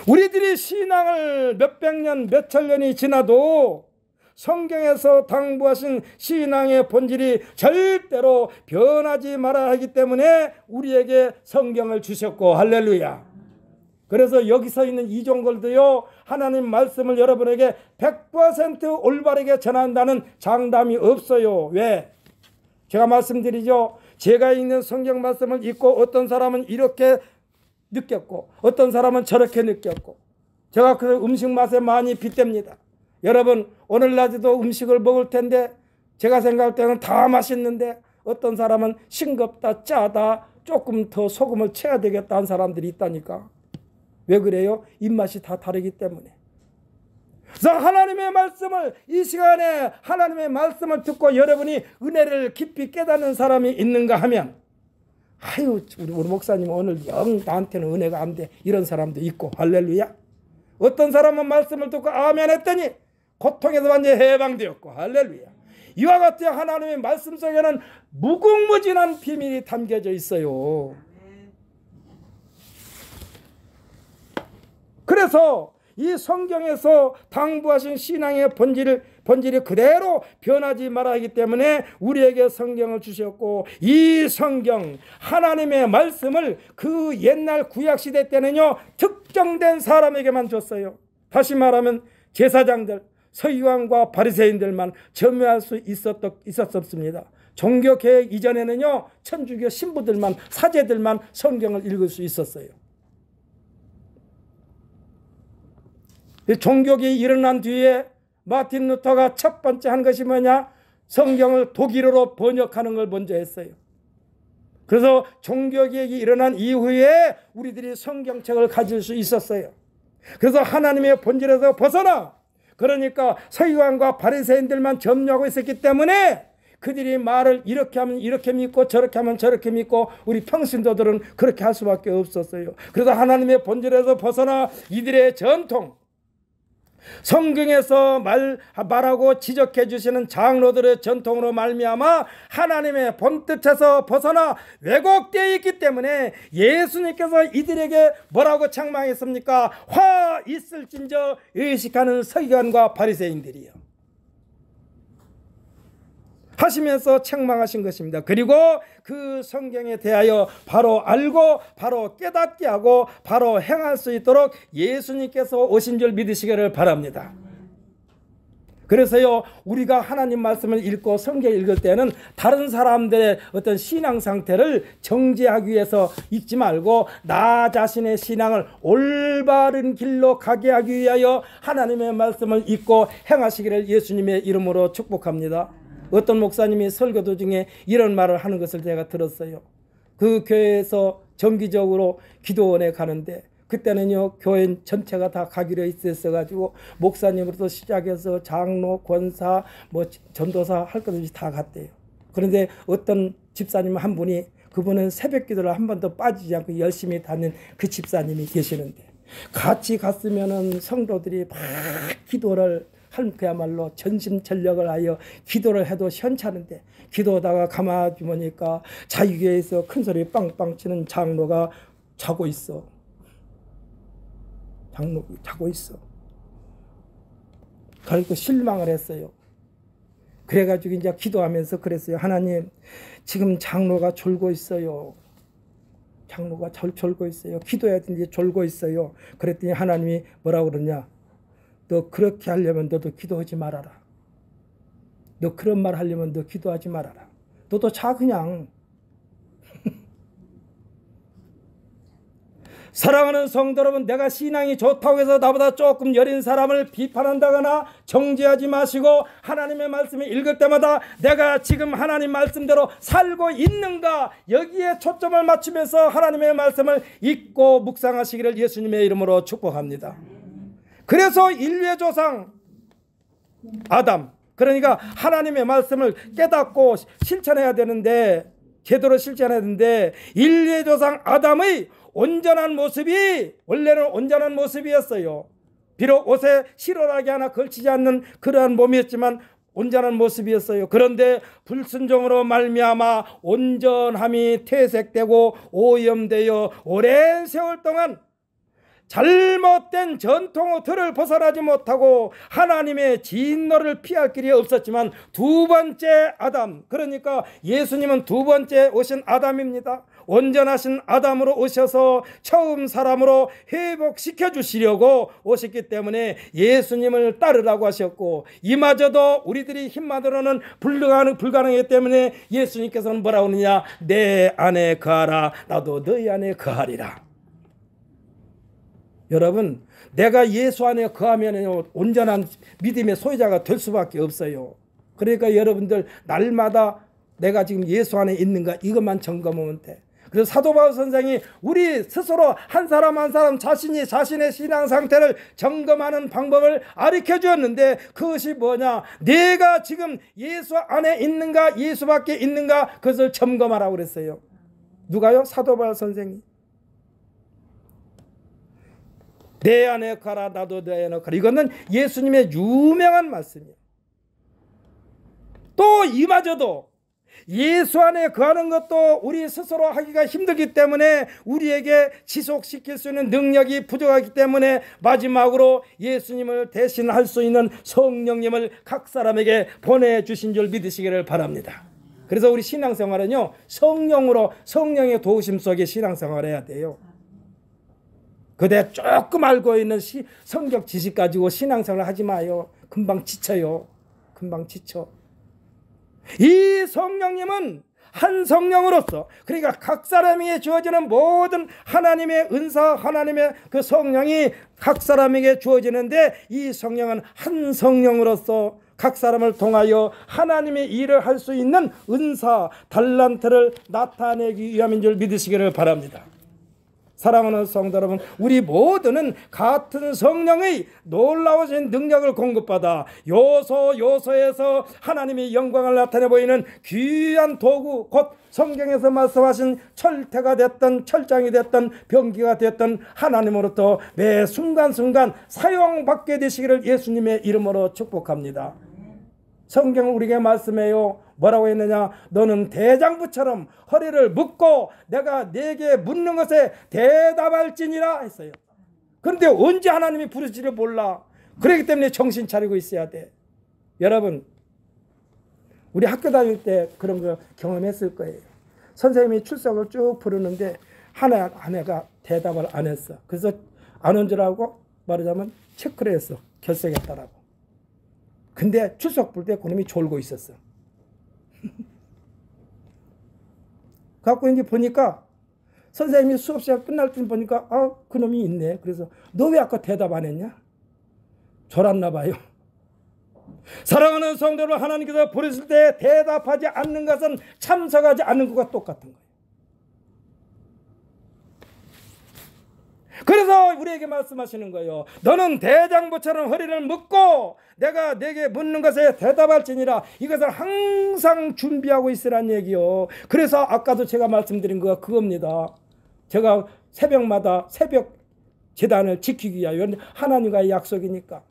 A: 우리들이 신앙을 몇백 년, 몇천 년이 지나도 성경에서 당부하신 신앙의 본질이 절대로 변하지 말아야 하기 때문에 우리에게 성경을 주셨고, 할렐루야. 그래서 여기서 있는 이종걸도요, 하나님 말씀을 여러분에게 100% 올바르게 전한다는 장담이 없어요. 왜? 제가 말씀드리죠. 제가 읽는 성경 말씀을 읽고 어떤 사람은 이렇게 느꼈고 어떤 사람은 저렇게 느꼈고, 제가 그 음식 맛에 많이 빗댑니다. 여러분, 오늘날도 음식을 먹을 텐데 제가 생각할 때는 다 맛있는데 어떤 사람은 싱겁다, 짜다, 조금 더 소금을 쳐야 되겠다 한 사람들이 있다니까. 왜 그래요? 입맛이 다 다르기 때문에. 그래서 하나님의 말씀을, 이 시간에 하나님의 말씀을 듣고 여러분이 은혜를 깊이 깨닫는 사람이 있는가 하면, 아유, 우리 목사님 오늘 영 나한테는 은혜가 안 돼, 이런 사람도 있고, 할렐루야. 어떤 사람은 말씀을 듣고 아멘 했더니 고통에서 완전히 해방되었고, 할렐루야. 이와 같이 하나님의 말씀 속에는 무궁무진한 비밀이 담겨져 있어요. 그래서 이 성경에서 당부하신 신앙의 본질이 그대로 변하지 말아야 하기 때문에 우리에게 성경을 주셨고, 이 성경 하나님의 말씀을 그 옛날 구약시대 때는요, 특정된 사람에게만 줬어요. 다시 말하면 제사장들, 서기관과 바리새인들만 점유할 수 있었습니다. 종교개혁 이전에는요, 천주교 신부들만, 사제들만 성경을 읽을 수 있었어요. 종교개혁이 일어난 뒤에 마틴 루터가 첫 번째 한 것이 뭐냐? 성경을 독일어로 번역하는 걸 먼저 했어요. 그래서 종교개혁이 일어난 이후에 우리들이 성경책을 가질 수 있었어요. 그래서 하나님의 본질에서 벗어나, 그러니까 서기관과 바리새인들만 점유하고 있었기 때문에 그들이 말을 이렇게 하면 이렇게 믿고 저렇게 하면 저렇게 믿고 우리 평신도들은 그렇게 할 수밖에 없었어요. 그래서 하나님의 본질에서 벗어나 이들의 전통, 성경에서 말하고 지적해 주시는 장로들의 전통으로 말미암아 하나님의 본뜻에서 벗어나 왜곡되어 있기 때문에 예수님께서 이들에게 뭐라고 책망했습니까? 화 있을진저 의식하는 서기관과 바리새인들이요 하시면서 책망하신 것입니다. 그리고 그 성경에 대하여 바로 알고 바로 깨닫게 하고 바로 행할 수 있도록 예수님께서 오신 줄 믿으시기를 바랍니다. 그래서요, 우리가 하나님 말씀을 읽고 성경을 읽을 때는 다른 사람들의 어떤 신앙 상태를 정죄하기 위해서 읽지 말고 나 자신의 신앙을 올바른 길로 가게 하기 위하여 하나님의 말씀을 읽고 행하시기를 예수님의 이름으로 축복합니다. 어떤 목사님이 설교 도중에 이런 말을 하는 것을 제가 들었어요. 그 교회에서 정기적으로 기도원에 가는데 그때는요, 교회 전체가 다 가기로 있었어가지고 목사님으로부터 시작해서 장로, 권사, 전도사 할 것 없이 다 갔대요. 그런데 어떤 집사님 한 분이, 그분은 새벽 기도를 한 번도 빠지지 않고 열심히 다니는 그 집사님이 계시는데, 같이 갔으면은 성도들이 막 기도를 그야말로 전심전력을 하여 기도를 해도 현찮은데, 기도하다가 가만히 보니까 자기 교회에서 큰 소리 빵빵 치는 장로가 자고 있어. 장로 자고 있어. 그리고 실망을 했어요. 그래가지고 이제 기도하면서 그랬어요. 하나님, 지금 장로가 졸고 있어요. 장로가 졸고 있어요. 기도해야 되는데 졸고 있어요. 그랬더니 하나님이 뭐라고 그러냐? 너 그렇게 하려면 너도 기도하지 말아라. 너 그런 말 하려면 너 기도하지 말아라. 너도 자 그냥. 사랑하는 성도 여러분, 내가 신앙이 좋다고 해서 나보다 조금 여린 사람을 비판한다거나 정죄하지 마시고 하나님의 말씀을 읽을 때마다 내가 지금 하나님 말씀대로 살고 있는가, 여기에 초점을 맞추면서 하나님의 말씀을 읽고 묵상하시기를 예수님의 이름으로 축복합니다. 그래서 인류의 조상 아담, 그러니까 하나님의 말씀을 깨닫고 실천해야 되는데, 제대로 실천해야 되는데, 인류의 조상 아담의 온전한 모습이 원래는 온전한 모습이었어요. 비록 옷에 실오라기 하나 걸치지 않는 그러한 몸이었지만 온전한 모습이었어요. 그런데 불순종으로 말미암아 온전함이 퇴색되고 오염되어 오랜 세월 동안 잘못된 전통의 틀을 벗어나지 못하고 하나님의 진노를 피할 길이 없었지만 두 번째 아담, 그러니까 예수님은 두 번째 오신 아담입니다. 온전하신 아담으로 오셔서 처음 사람으로 회복시켜 주시려고 오셨기 때문에 예수님을 따르라고 하셨고, 이마저도 우리들이 힘만으로는 불가능하기 때문에 예수님께서는 뭐라고 하느냐? 내 안에 거하라, 나도 너희 안에 거하리라. 여러분, 내가 예수 안에 거하면 온전한 믿음의 소유자가 될 수밖에 없어요. 그러니까 여러분들 날마다 내가 지금 예수 안에 있는가, 이것만 점검하면 돼. 그래서 사도 바울 선생이 우리 스스로 한 사람 한 사람 자신이 자신의 신앙 상태를 점검하는 방법을 가르쳐 주었는데, 그것이 뭐냐? 내가 지금 예수 안에 있는가, 예수 밖에 있는가, 그것을 점검하라고 그랬어요. 누가요? 사도 바울 선생이. 내 안에 가라, 나도 내 안에 가라. 이거는 예수님의 유명한 말씀이에요. 또 이마저도 예수 안에 거하는 것도 우리 스스로 하기가 힘들기 때문에, 우리에게 지속시킬 수 있는 능력이 부족하기 때문에 마지막으로 예수님을 대신할 수 있는 성령님을 각 사람에게 보내주신 줄 믿으시기를 바랍니다. 그래서 우리 신앙생활은요, 성령의 도우심 속에 신앙생활을 해야 돼요. 그대 조금 알고 있는 성경 지식 가지고 신앙생활 하지 마요. 금방 지쳐요. 금방 지쳐. 이 성령님은 한 성령으로서, 그러니까 각 사람에게 주어지는 모든 하나님의 은사, 하나님의 그 성령이 각 사람에게 주어지는데, 이 성령은 한 성령으로서 각 사람을 통하여 하나님의 일을 할 수 있는 은사, 달란트를 나타내기 위함인 줄 믿으시기를 바랍니다. 사랑하는 성도 여러분, 우리 모두는 같은 성령의 놀라우신 능력을 공급받아 요소에서 하나님의 영광을 나타내 보이는 귀한 도구, 곧 성경에서 말씀하신 철퇴가 됐던 철장이 됐던 병기가 됐던 하나님으로부터 매 순간순간 사용받게 되시기를 예수님의 이름으로 축복합니다. 성경은 우리에게 말씀해요. 뭐라고 했느냐? 너는 대장부처럼 허리를 묶고 내가 네게 묻는 것에 대답할지니라 했어요. 그런데 언제 하나님이 부르시를 몰라. 그렇기 때문에 정신 차리고 있어야 돼. 여러분, 우리 학교 다닐 때 그런 거 경험했을 거예요. 선생님이 출석을 쭉 부르는데 한 애가 대답을 안 했어. 그래서 안 온 줄 알고 말하자면 체크를 했어. 결석했다라고. 근데 출석 부를 때 그놈이 졸고 있었어. 갖고 이제 보니까 선생님이 수업 시간 끝날 때 보니까 그놈이 있네. 그래서 너 왜 아까 대답 안 했냐? 졸았나 봐요. 사랑하는 성도를 하나님께서 부르실 때 대답하지 않는 것은 참석하지 않는 것과 똑같은 거예요. 그래서 우리에게 말씀하시는 거예요. 너는 대장부처럼 허리를 묶고 내가 네게 묻는 것에 대답할지니라. 이것을 항상 준비하고 있으란 얘기요. 그래서 아까도 제가 말씀드린 거가 그겁니다. 제가 새벽마다 새벽 제단을 지키기 위하여 하나님과의 약속이니까.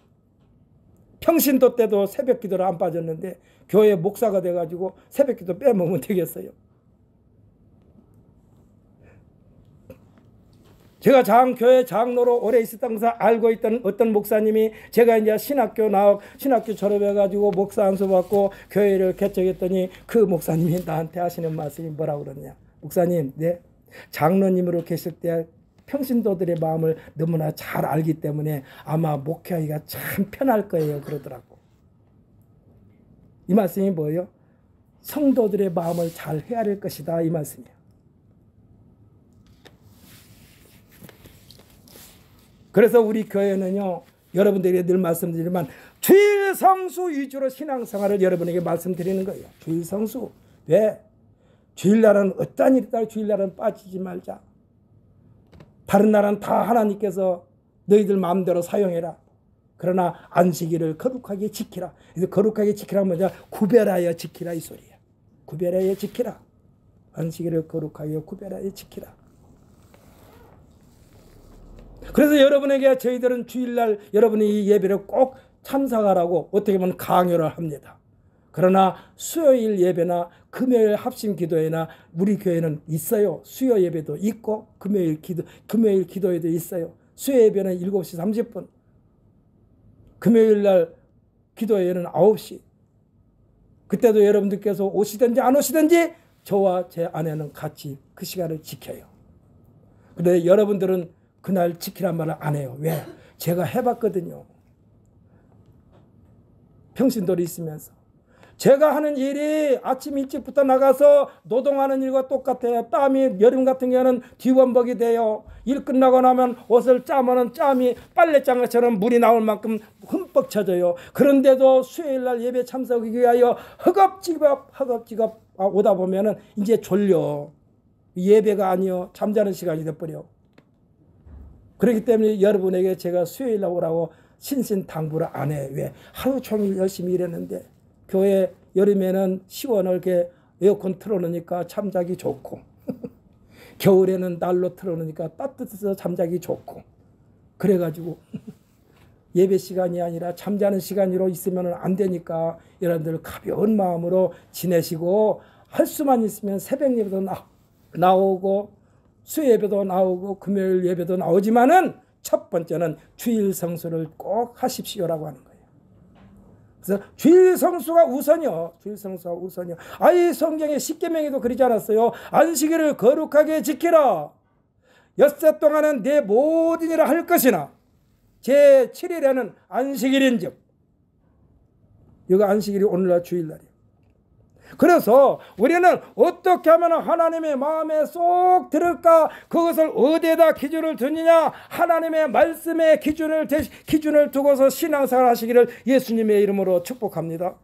A: 평신도 때도 새벽 기도를 안 빠졌는데 교회 목사가 돼가지고 새벽 기도 빼먹으면 되겠어요. 제가 교회 장로로 오래 있었던 것을 알고 있던 어떤 목사님이 제가 이제 신학교 졸업해가지고 목사 안수 받고 교회를 개척했더니 그 목사님이 나한테 하시는 말씀이 뭐라고 그러냐. 목사님, 네, 장로님으로 계실 때 평신도들의 마음을 너무나 잘 알기 때문에 아마 목회하기가 참 편할 거예요. 그러더라고. 이 말씀이 뭐예요? 성도들의 마음을 잘 헤아릴 것이다. 이 말씀이에요. 그래서 우리 교회는요, 여러분들에게 늘 말씀드리지만 주일 성수 위주로 신앙생활을 여러분에게 말씀드리는 거예요. 주일 성수. 왜? 주일날은 어떠한 일이 있다고 주일날은 빠지지 말자. 다른 날은 다 하나님께서 너희들 마음대로 사용해라. 그러나 안식일을 거룩하게 지키라. 그래서 거룩하게 지키라 뭐냐? 구별하여 지키라 이 소리야. 구별하여 지키라. 안식일을 거룩하게 구별하여 지키라. 그래서 여러분에게 저희들은 주일날 여러분이 이 예배를 꼭 참석하라고 어떻게 보면 강요를 합니다. 그러나 수요일 예배나 금요일 합심 기도회나 우리 교회는 있어요. 수요 예배도 있고 금요일 기도회도 있어요. 수요 예배는 7시 30분. 금요일 날 기도회는 9시. 그때도 여러분들께서 오시든지 안 오시든지 저와 제 아내는 같이 그 시간을 지켜요. 그런데 여러분들은 그날 지키란 말을 안 해요. 왜? 제가 해봤거든요. 평신도로 있으면서. 제가 하는 일이 아침 일찍부터 나가서 노동하는 일과 똑같아요. 땀이 여름 같은 경우는 뒤범벅이 돼요. 일 끝나고 나면 옷을 짜면은 짬이 빨래장처럼 물이 나올 만큼 흠뻑 젖어요. 그런데도 수요일날 예배 참석하기 위하여 허겁지겁 오다 보면은 이제 졸려. 예배가 아니요. 잠자는 시간이 돼버려. 그렇기 때문에 여러분에게 제가 수요일날 오라고 신신당부를 안 해. 왜? 하루 종일 열심히 일했는데 교회 여름에는 시원하게 에어컨 틀어놓으니까 잠자기 좋고 겨울에는 난로 틀어놓으니까 따뜻해서 잠자기 좋고 그래가지고 예배 시간이 아니라 잠자는 시간으로 있으면 안 되니까 여러분들 가벼운 마음으로 지내시고 할 수만 있으면 새벽 예배도 나오고 수요 예배도 나오고 금요일 예배도 나오지만은 첫 번째는 주일 성수를 꼭 하십시오라고 하는 거예요. 그래서 주일 성수가 우선이요. 주일 성수가 우선이요. 아이 성경에 십계명에도 그러지 않았어요. 안식일을 거룩하게 지키라. 엿새 동안은 내 모든 일을 할 것이나 제 7일에는 안식일인즉. 여기 안식일이 오늘날 주일날이에요. 그래서 우리는 어떻게 하면 하나님의 마음에 쏙 들을까? 그것을 어디에다 기준을 두느냐? 하나님의 말씀에 기준을 두고서 신앙생활 하시기를 예수님의 이름으로 축복합니다.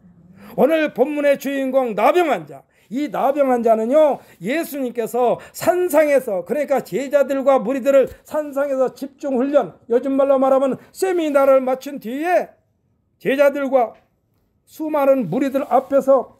A: 오늘 본문의 주인공 나병 환자. 이 나병 환자는요, 예수님께서 산상에서, 그러니까 제자들과 무리들을 산상에서 집중훈련, 요즘 말로 말하면 세미나를 마친 뒤에 제자들과 수많은 무리들 앞에서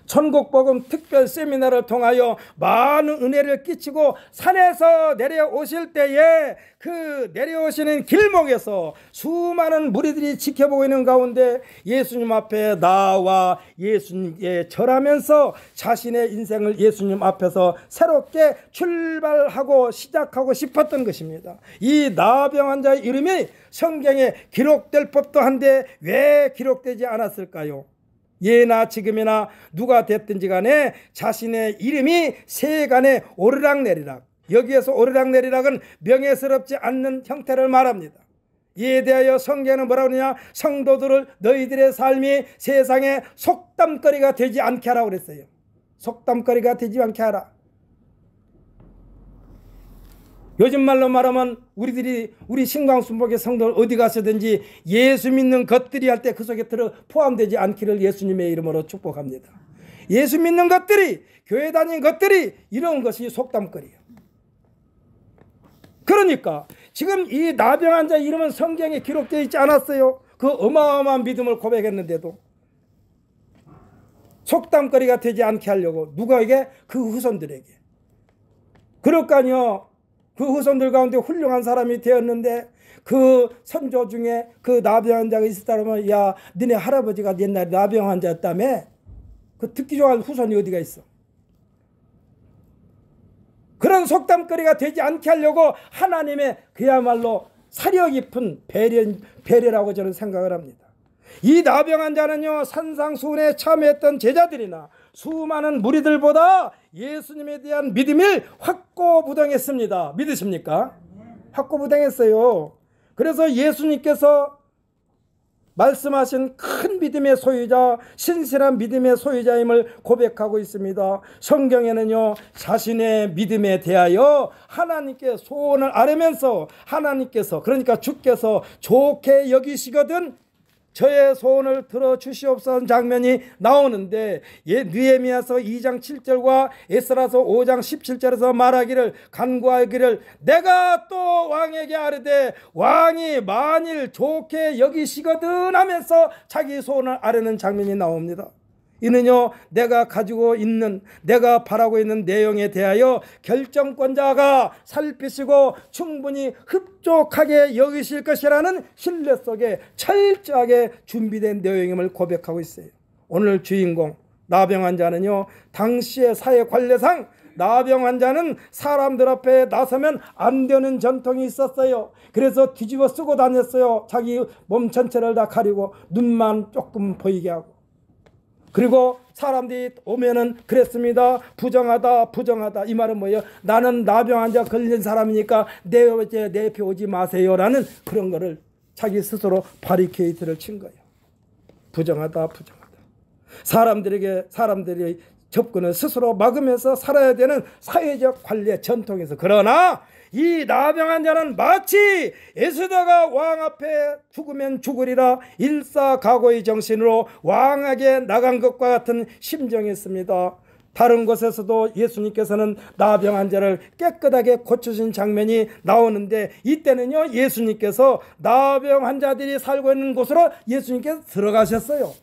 A: 천국복음 특별 세미나를 통하여 많은 은혜를 끼치고 산에서 내려오실 때에 그 내려오시는 길목에서 수많은 무리들이 지켜보고 있는 가운데 예수님 앞에 나와 예수님께 절하면서 자신의 인생을 예수님 앞에서 새롭게 출발하고 시작하고 싶었던 것입니다. 이 나병 환자의 이름이 성경에 기록될 법도 한데 왜 기록되지 않았을까요? 예나 지금이나 누가 됐든지 간에 자신의 이름이 세간에 오르락내리락, 여기에서 오르락내리락은 명예스럽지 않는 형태를 말합니다. 이에 대하여 성경은 뭐라고 그러냐? 성도들을 너희들의 삶이 세상에 속담거리가 되지 않게 하라고 그랬어요. 속담거리가 되지 않게 하라. 요즘 말로 말하면 우리 신광순복의 성도들 어디 가서든지 예수 믿는 것들이 할 때 그 속에 포함되지 않기를 예수님의 이름으로 축복합니다. 예수 믿는 것들이, 교회 다니는 것들이 이런 것이 속담거리예요. 그러니까 지금 이 나병 환자 이름은 성경에 기록되어 있지 않았어요. 그 어마어마한 믿음을 고백했는데도 속담거리가 되지 않게 하려고 누구에게? 그 후손들에게. 그럴 거 아니요. 그 후손들 가운데 훌륭한 사람이 되었는데 그 선조 중에 그 나병 환자가 있었다면, 야, 너네 할아버지가 옛날에 나병 환자였다며? 그 듣기 좋아하는 후손이 어디가 있어? 그런 속담거리가 되지 않게 하려고 하나님의 그야말로 사려 깊은 배려라고 저는 생각을 합니다. 이 나병한 자는요, 산상수훈에 참여했던 제자들이나 수많은 무리들보다 예수님에 대한 믿음이 확고부동했습니다. 믿으십니까? 확고부동했어요. 그래서 예수님께서 말씀하신 큰 믿음의 소유자, 신실한 믿음의 소유자임을 고백하고 있습니다. 성경에는요, 자신의 믿음에 대하여 하나님께 소원을 아뢰면서 하나님께서, 그러니까 주께서 좋게 여기시거든 저의 소원을 들어주시옵소서 장면이 나오는데, 느헤미야서 2장 7절과 에스라서 5장 17절에서 말하기를, 간구하기를 내가 또 왕에게 아뢰되 왕이 만일 좋게 여기시거든 하면서 자기 소원을 아뢰는 장면이 나옵니다. 이는요, 내가 가지고 있는, 내가 바라고 있는 내용에 대하여 결정권자가 살피시고 충분히 흡족하게 여기실 것이라는 신뢰 속에 철저하게 준비된 내용임을 고백하고 있어요. 오늘 주인공 나병 환자는요, 당시의 사회 관례상 나병 환자는 사람들 앞에 나서면 안 되는 전통이 있었어요. 그래서 뒤집어 쓰고 다녔어요. 자기 몸 전체를 다 가리고 눈만 조금 보이게 하고. 그리고 사람들이 오면은 그랬습니다. 부정하다, 부정하다. 이 말은 뭐예요? 나는 나병 환자 걸린 사람이니까 내 옆에 오지 마세요라는 그런 거를 자기 스스로 바리케이트를 친 거예요. 부정하다, 부정하다. 사람들이 접근을 스스로 막으면서 살아야 되는 사회적 관례 전통에서, 그러나 이 나병 환자는 마치 에스더가 왕 앞에 죽으면 죽으리라 일사각오의 정신으로 왕에게 나간 것과 같은 심정이었습니다. 다른 곳에서도 예수님께서는 나병 환자를 깨끗하게 고쳐주신 장면이 나오는데, 이때는요, 예수님께서 나병 환자들이 살고 있는 곳으로 예수님께서 들어가셨어요.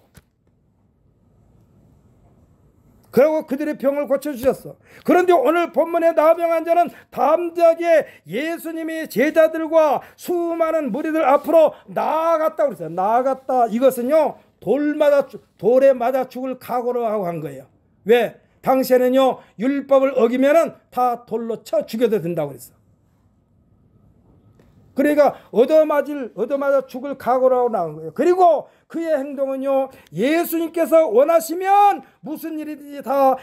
A: 그리고 그들의 병을 고쳐주셨어. 그런데 오늘 본문의 나병 환자는 담대하게 예수님이 제자들과 수많은 무리들 앞으로 나아갔다고 그랬어요. 나아갔다. 이것은요, 돌에 맞아 죽을 각오로 하고 한 거예요. 왜? 당시에는요, 율법을 어기면은 다 돌로 쳐 죽여도 된다고 그랬어. 그러니까 얻어맞아 죽을 각오로 하고 나온 거예요. 그리고 그의 행동은요, 예수님께서 원하시면 무슨 일이든지 다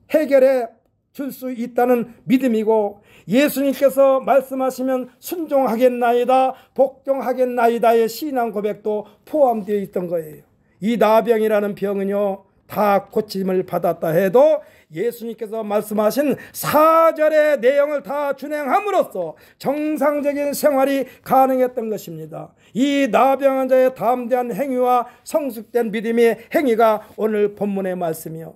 A: 해결해 줄 수 있다는 믿음이고, 예수님께서 말씀하시면 순종하겠나이다, 복종하겠나이다의 신앙 고백도 포함되어 있던 거예요. 이 나병이라는 병은요, 다 고침을 받았다 해도 예수님께서 말씀하신 4절의 내용을 다 준행함으로써 정상적인 생활이 가능했던 것입니다. 이 나병 환자의 담대한 행위와 성숙된 믿음의 행위가 오늘 본문의 말씀이요,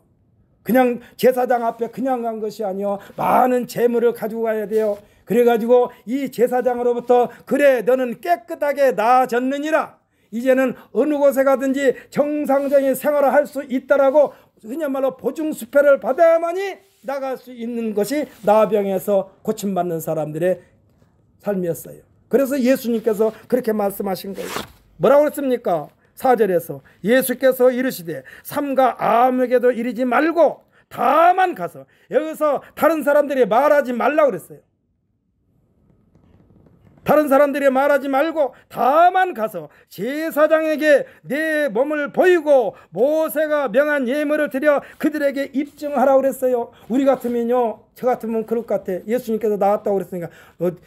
A: 그냥 제사장 앞에 그냥 간 것이 아니요, 많은 재물을 가지고 가야 돼요. 그래가지고 이 제사장으로부터 그래 너는 깨끗하게 나아졌느니라, 이제는 어느 곳에 가든지 정상적인 생활을 할 수 있다라고 그냥 말로 보증수표를 받아야만이 나갈 수 있는 것이 나병에서 고침받는 사람들의 삶이었어요. 그래서 예수님께서 그렇게 말씀하신 거예요. 뭐라고 그랬습니까? 4절에서 예수께서 이르시되 삼가 아무에게도 이르지 말고 다만 가서, 여기서 다른 사람들이 말하지 말라고 그랬어요. 다른 사람들이 말하지 말고 다만 가서 제사장에게 내 몸을 보이고 모세가 명한 예물을 드려 그들에게 입증하라고 그랬어요. 우리 같으면요, 저 같으면 그럴 것 같아. 예수님께서 나았다고 그랬으니까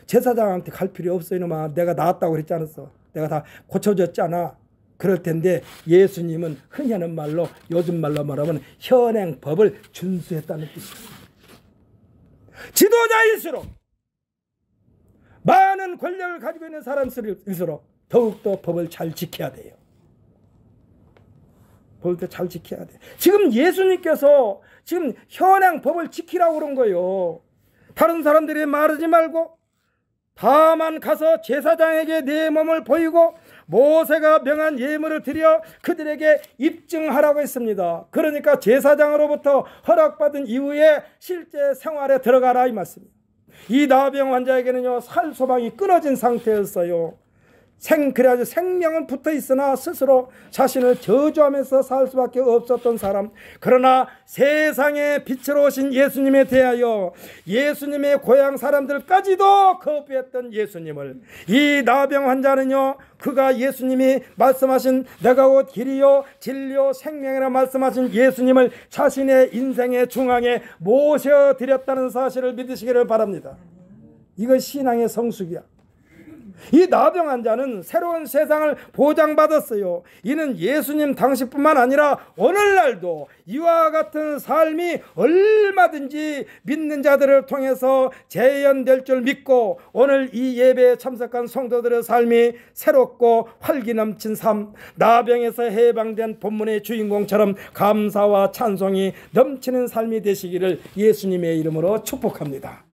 A: 제사장한테 갈 필요 없어. 이놈아, 내가 나았다고 그랬지 않았어? 내가 다 고쳐줬잖아. 그럴 텐데 예수님은 흔히 하는 말로, 요즘 말로 말하면 현행법을 준수했다는 뜻이에요. 지도자일수록, 많은 권력을 가지고 있는 사람일수록 더욱더 법을 잘 지켜야 돼요. 법을 잘 지켜야 돼. 지금 예수님께서 지금 현행 법을 지키라고 그런 거예요. 다른 사람들이 말하지 말고 다만 가서 제사장에게 내 몸을 보이고 모세가 명한 예물을 드려 그들에게 입증하라고 했습니다. 그러니까 제사장으로부터 허락받은 이후에 실제 생활에 들어가라 이 말씀입니다. 이 나병 환자에게는요, 살 소망이 끊어진 상태였어요. 그래야지 생명은 붙어 있으나 스스로 자신을 저주하면서 살 수밖에 없었던 사람. 그러나 세상에 빛으로 오신 예수님에 대하여 예수님의 고향 사람들까지도 거부했던 예수님을, 이 나병 환자는요, 그가 예수님이 말씀하신 내가 곧 길이요 진리요 생명이라 말씀하신 예수님을 자신의 인생의 중앙에 모셔드렸다는 사실을 믿으시기를 바랍니다. 이거 신앙의 성숙이야. 이 나병 환자는 새로운 세상을 보장받았어요. 이는 예수님 당시뿐만 아니라 오늘날도 이와 같은 삶이 얼마든지 믿는 자들을 통해서 재현될 줄 믿고, 오늘 이 예배에 참석한 성도들의 삶이 새롭고 활기 넘친 삶, 나병에서 해방된 본문의 주인공처럼 감사와 찬송이 넘치는 삶이 되시기를 예수님의 이름으로 축복합니다.